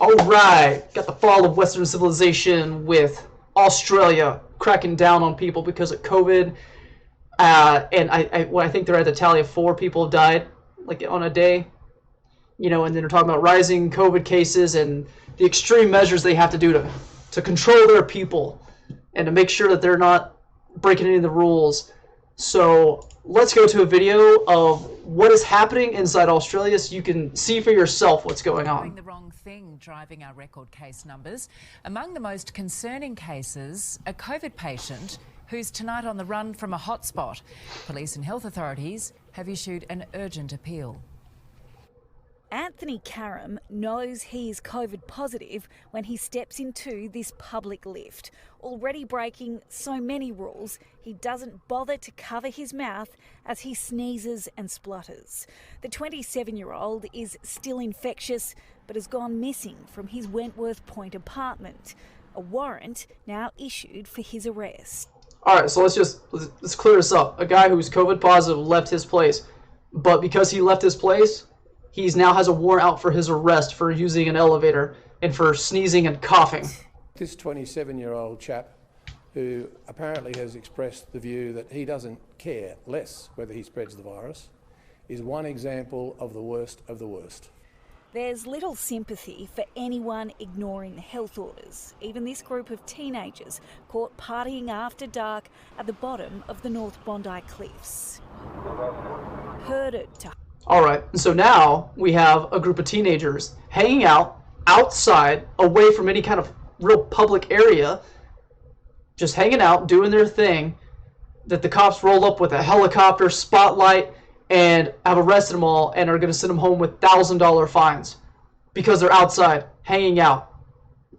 Alright, got the fall of Western civilization with Australia cracking down on people because of COVID. And I think they're at the tally of 4 people have died, like on a day. And then they're talking about rising COVID cases and the extreme measures they have to do to control their people and to make sure that they're not breaking any of the rules. So let's go to a video of what is happening inside Australia so you can see for yourself what's going on. Doing the wrong thing, driving our record case numbers. Among the most concerning cases, a COVID patient who's tonight on the run from a hotspot. Police and health authorities have issued an urgent appeal. Anthony Karam knows he's COVID positive when he steps into this public lift. Already breaking so many rules, he doesn't bother to cover his mouth as he sneezes and splutters. The 27-year-old is still infectious but has gone missing from his Wentworth Point apartment. A warrant now issued for his arrest. All right, so let's clear this up. A guy who's COVID positive left his place, but because he left his place, he now has a warrant out for his arrest for using an elevator and for sneezing and coughing. This 27-year-old chap, who apparently has expressed the view that he doesn't care less whether he spreads the virus, is one example of the worst of the worst. There's little sympathy for anyone ignoring the health orders. Even this group of teenagers caught partying after dark at the bottom of the North Bondi Cliffs. Herded to... Alright, so now we have a group of teenagers hanging out outside, away from any kind of real public area, just hanging out, doing their thing, that the cops roll up with a helicopter, spotlight, and have arrested them all and are going to send them home with $1,000 fines because they're outside, hanging out.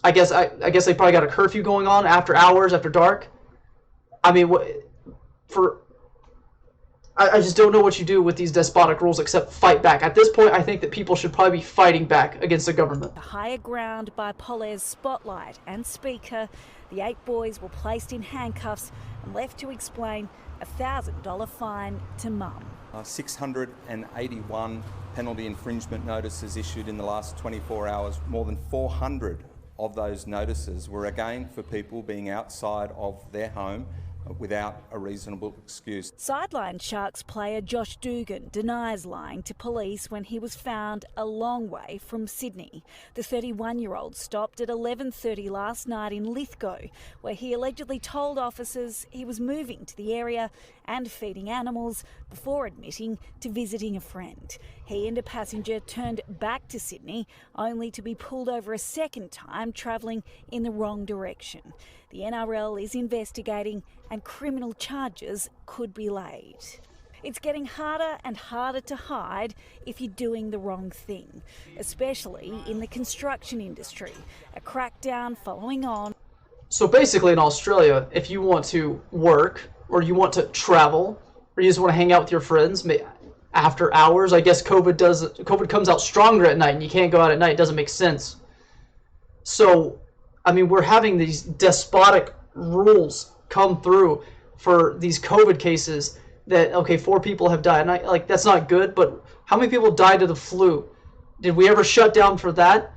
I guess they probably got a curfew going on after hours, after dark. I mean, I just don't know what you do with these despotic rules except fight back. At this point, I think that people should probably be fighting back against the government. Higher ground by Polaire's spotlight and speaker, the 8 boys were placed in handcuffs and left to explain a $1,000 fine to mum. 681 penalty infringement notices issued in the last 24 hours. More than 400 of those notices were again for people being outside of their home without a reasonable excuse. Sideline Sharks player Josh Dugan denies lying to police when he was found a long way from Sydney. The 31-year-old stopped at 11:30 last night in Lithgow, where he allegedly told officers he was moving to the area and feeding animals before admitting to visiting a friend. He and a passenger turned back to Sydney, only to be pulled over a second time, travelling in the wrong direction. The NRL is investigating and criminal charges could be laid. It's getting harder and harder to hide if you're doing the wrong thing, especially in the construction industry. A crackdown following on. So basically in Australia, if you want to work or you want to travel or you just want to hang out with your friends after hours, I guess COVID comes out stronger at night and you can't go out at night. It doesn't make sense. So, I mean, we're having these despotic rules come through for these COVID cases that, okay, 4 people have died. And that's not good, but how many people died of the flu? Did we ever shut down for that?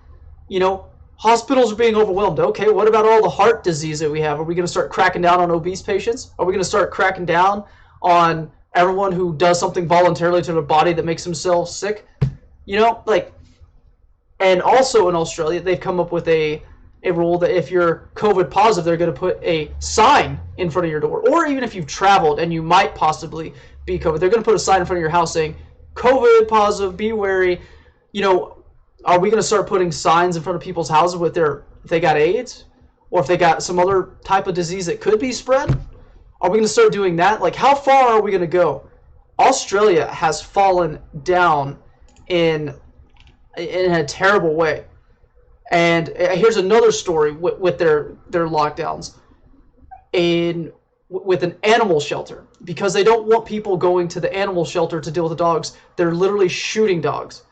Hospitals are being overwhelmed. Okay, what about all the heart disease that we have? Are we going to start cracking down on obese patients? Are we going to start cracking down on everyone who does something voluntarily to their body that makes themselves sick? And also in Australia, they've come up with a rule that if you're COVID positive, they're going to put a sign in front of your door. Or even if you've traveled and you might possibly be COVID, they're going to put a sign in front of your house saying, COVID positive, be wary. Are we going to start putting signs in front of people's houses if they got AIDS? Or if they got some other type of disease that could be spread? Are we going to start doing that? How far are we going to go? Australia has fallen down in a terrible way. And here's another story with their lockdowns. With an animal shelter. Because they don't want people going to the animal shelter to deal with the dogs, they're literally shooting dogs.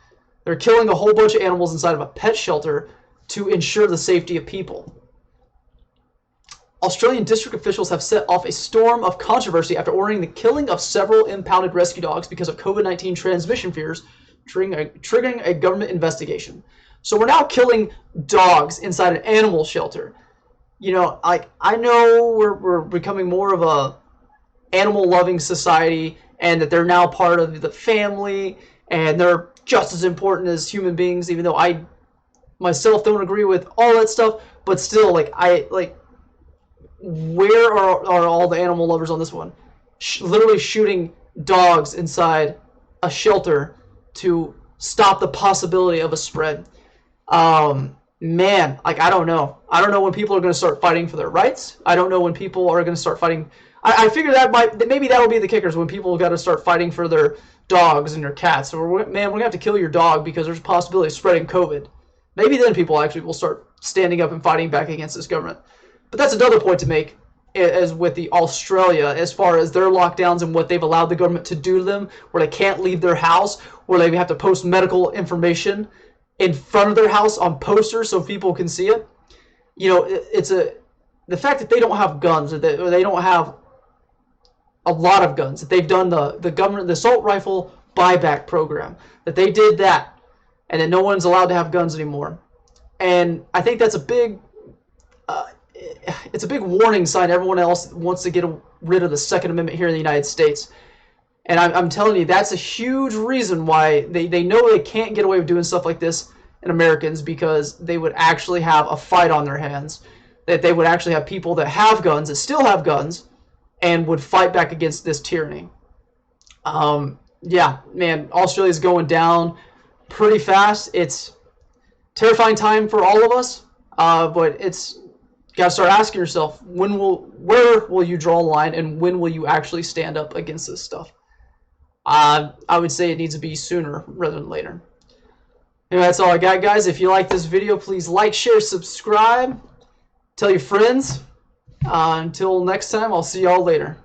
They're killing a whole bunch of animals inside of a pet shelter to ensure the safety of people. Australian district officials have set off a storm of controversy after ordering the killing of several impounded rescue dogs because of COVID-19 transmission fears, triggering a government investigation. So we're now killing dogs inside an animal shelter. You know, like, I know we're becoming more of a animal-loving society, and that they're now part of the family, and they're just as important as human beings, even though I myself don't agree with all that stuff. But still, like, where are all the animal lovers on this one? Literally shooting dogs inside a shelter to stop the possibility of a spread. Man, like, I don't know. I don't know when people are going to start fighting for their rights. I don't know when people are going to start fighting. I figure maybe that'll be the kickers, when people got to start fighting for their dogs and their cats. So, we're going to have to kill your dog because there's a possibility of spreading COVID. Maybe then people actually will start standing up and fighting back against this government. But that's another point to make, as with the Australia, as far as their lockdowns and what they've allowed the government to do to them, where they can't leave their house, where they have to post medical information in front of their house on posters so people can see it. You know, the fact that they don't have guns, or they don't have a lot of guns, that they've done the government, the assault rifle buyback program, that they did that, and that no one's allowed to have guns anymore. And I think that's a big it's a big warning sign to everyone else that wants to get rid of the Second Amendment here in the United States. And I'm telling you, that's a huge reason why they know they can't get away with doing stuff like this in Americans, because they would actually have a fight on their hands. That they would actually have people that have guns, that still have guns, and would fight back against this tyranny. Yeah, man, Australia's going down pretty fast. It's terrifying time for all of us, but it's you got to start asking yourself, where will you draw a line, and when will you actually stand up against this stuff? I would say it needs to be sooner rather than later. Anyway, that's all I got, guys. If you like this video, please like, share, subscribe, tell your friends. Until next time, I'll see y'all later.